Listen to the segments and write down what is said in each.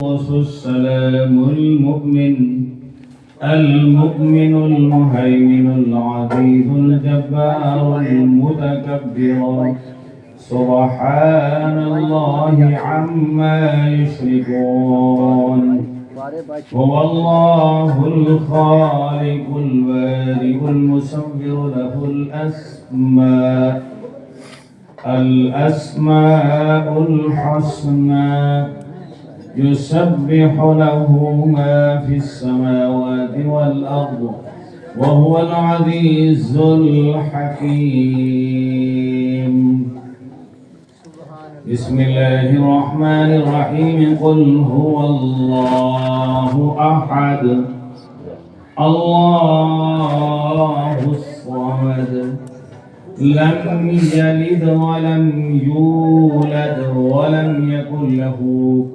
السلام المؤمن المهيمن العزيز الجبار المتكبر سبحان الله عما يشركون هو الله الخالق البارئ المصور له الأسماء الحسنى يسبح له ما في السماوات والأرض وهو العزيز الحكيم. بسم الله الرحمن الرحيم. قل هو الله أحد الله الصمد لم يلد ولم يولد ولم يكن له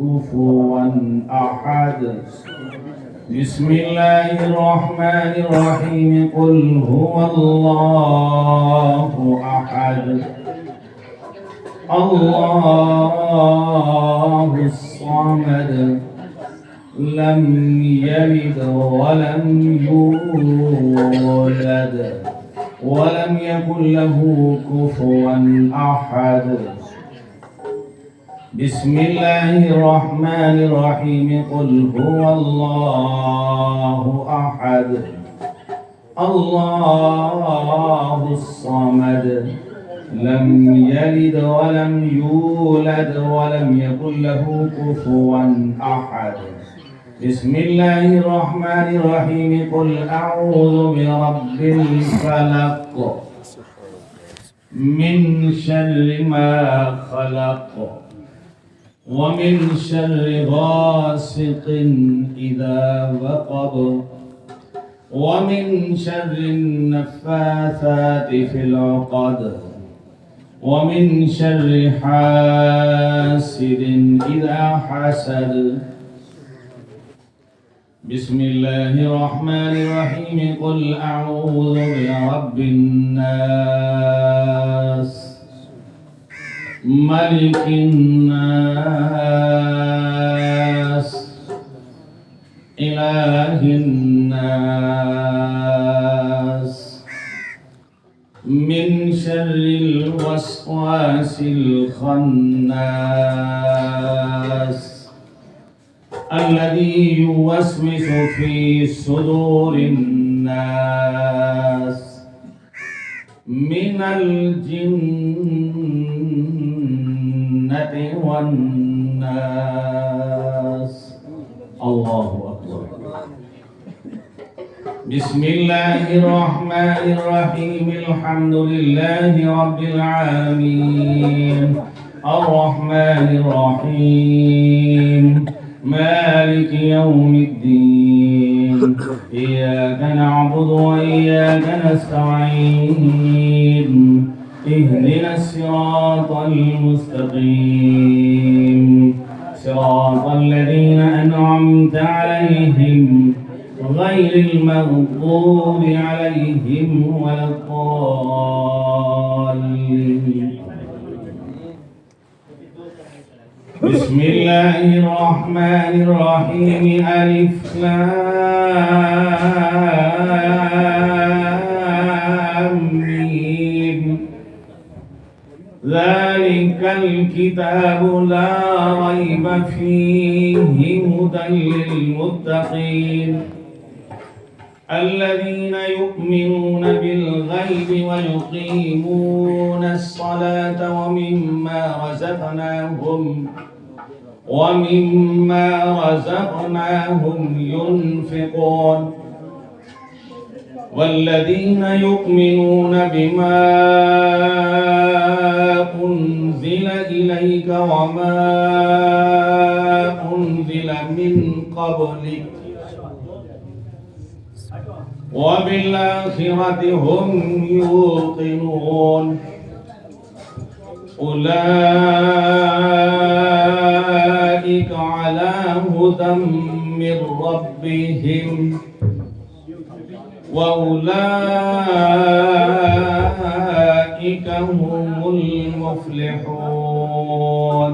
كفوا أحد. بسم الله الرحمن الرحيم. قل هو الله أحد الله الصمد لم يلد ولم يولد ولم يكن له كفوا أحد. بسم الله الرحمن الرحيم. قل هو الله أحد الله الصمد لم يلد ولم يولد ولم يكن له كفوا أحد. بسم الله الرحمن الرحيم. قل أعوذ برب الفلق من شر ما خلق ومن شر غاسق إذا وقب ومن شر النفاثات في العقد ومن شر حاسد إذا حسد. بسم الله الرحمن الرحيم. قل أعوذ برب الناس ملك الناس إله الناس من شر الوسواس الخناس الذي يوسوس في صدور الناس من الجنة والناس. الله أكبر. بسم الله الرحمن الرحيم. الحمد لله رب العالمين الرحمن الرحيم مالك يوم الدين إياك نعبد وإياك نستعين اهدنا الصراط المستقيم صراط الذين أنعمت عليهم غير المغضوب عليهم ولا الضالين. بسم الله الرحمن الرحيم. ألف لام ميم ذلك الكتاب لا ريب فيه هدى للمتقين الذين يؤمنون بالغيب ويقيمون الصلاة ومما رزقناهم ينفقون والذين يؤمنون بما أنزل إليك وما أنزل من قبلك وبالآخرة هم يوقنون أولئك على هدى من ربهم وأولئك هم المفلحون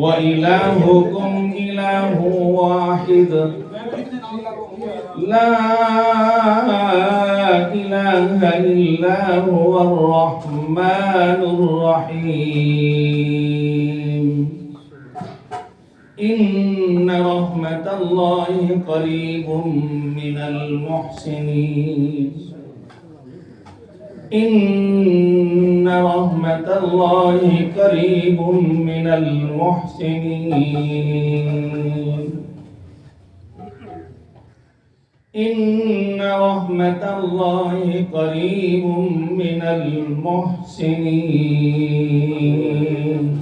وإلهكم إله واحد لا إله إلا هو الرحمن الرحيم إن رحمة الله قريب من المحسنين إن رحمة الله قريب من المحسنين إن رحمة الله قريب من المحسنين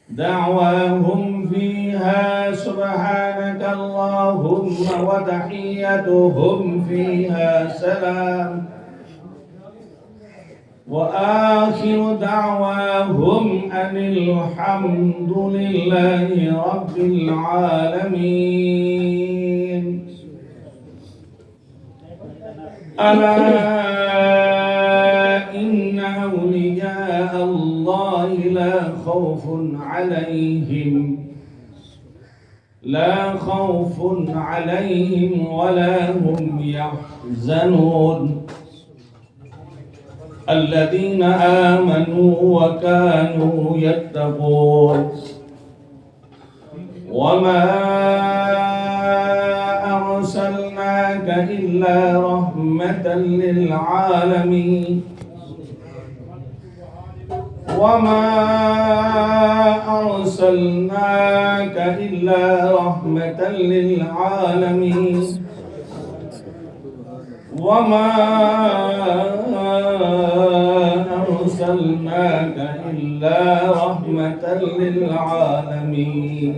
دعواهم فيها سبحانك اللهم وتحيتهم فيها سلام وآخر دعواهم أن الحمد لله رب العالمين ألا إن أولياء الله لا خوف عليهم ولا هم يحزنون الذين آمنوا وكانوا يتقون وما أرسلناك إلا رحمة للعالمين وما أرسلناك إلا رحمة للعالمين وما أرسلناك إلا رحمة للعالمين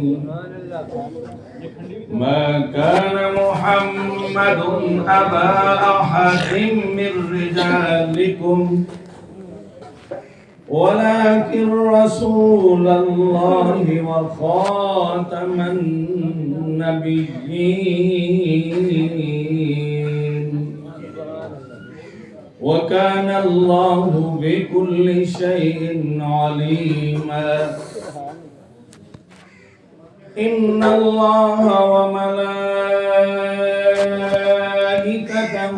ما كان محمد أبا أحد من رجالكم ولكن رسول الله وخاتم النبيين وكان الله بكل شيء عليما إن الله وملائكته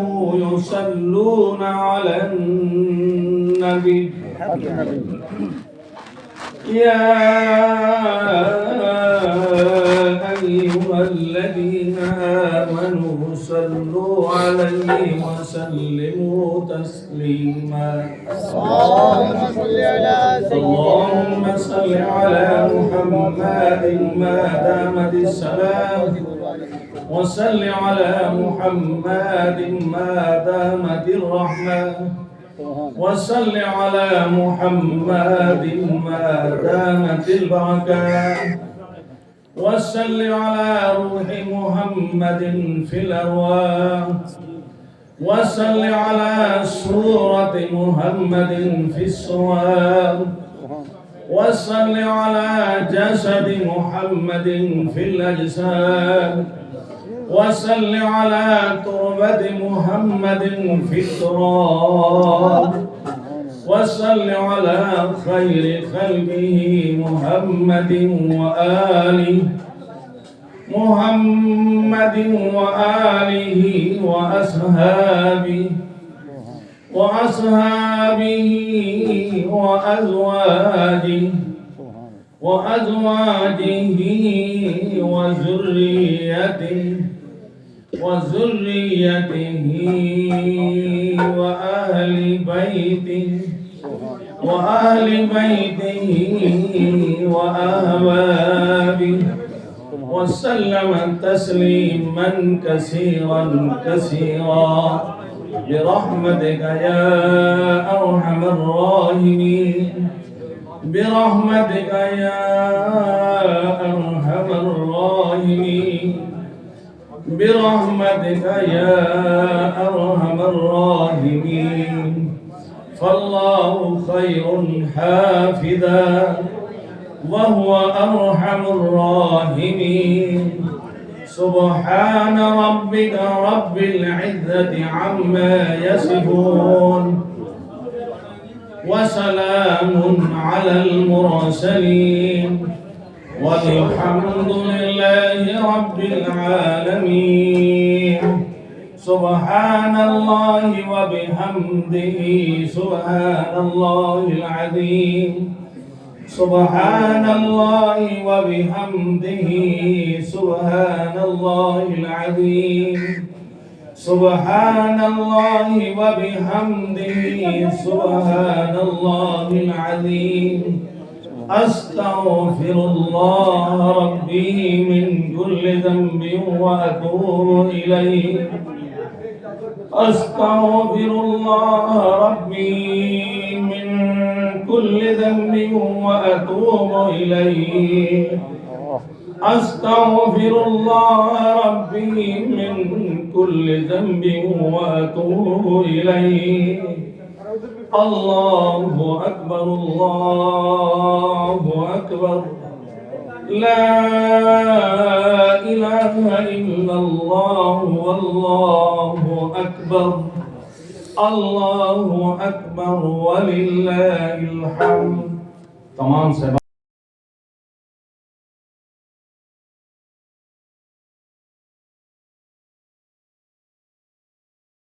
يصلون على النبي يا أيها الذين آمنوا صلوا عليه وسلموا تسليما اللهم صل على محمد ما دامت الصلاة وصل على محمد ما دامت الرحمة وصل على محمد ما دامت البركة وصل على روح محمد في الأرواح وصل على سورة محمد في الصور وصل على جسد محمد في الأجساد وصل على تربة محمد في التراب وصل على خير خلقه محمد وآله وأصحابه وأزواجه وذريته وأهل بيته وأحبابه وسلم تسليما كثيرا برحمتك يا أرحم الراحمين برحمتك يا أرحم الراحمين برحمتك يا أرحم الراحمين فالله خير حافظا وهو أرحم الراحمين سبحان ربك رب العزة عما يصفون وسلام على المرسلين والحمد لله رب العالمين. سبحان الله وبحمده سبحان الله العظيم. سبحان الله وبحمده سبحان الله العظيم. سبحان الله وبحمده سبحان الله العظيم. أستغفر الله ربي من كل ذنب وأتوب إليه. أستغفر الله ربي من كل ذنب وأتوب إليه. أستغفر الله ربي من كل ذنب وأتوب إليه. الله أكبر الله أكبر. لا إله إلا الله والله أكبر. الله أكبر ولله الحمد. तमाम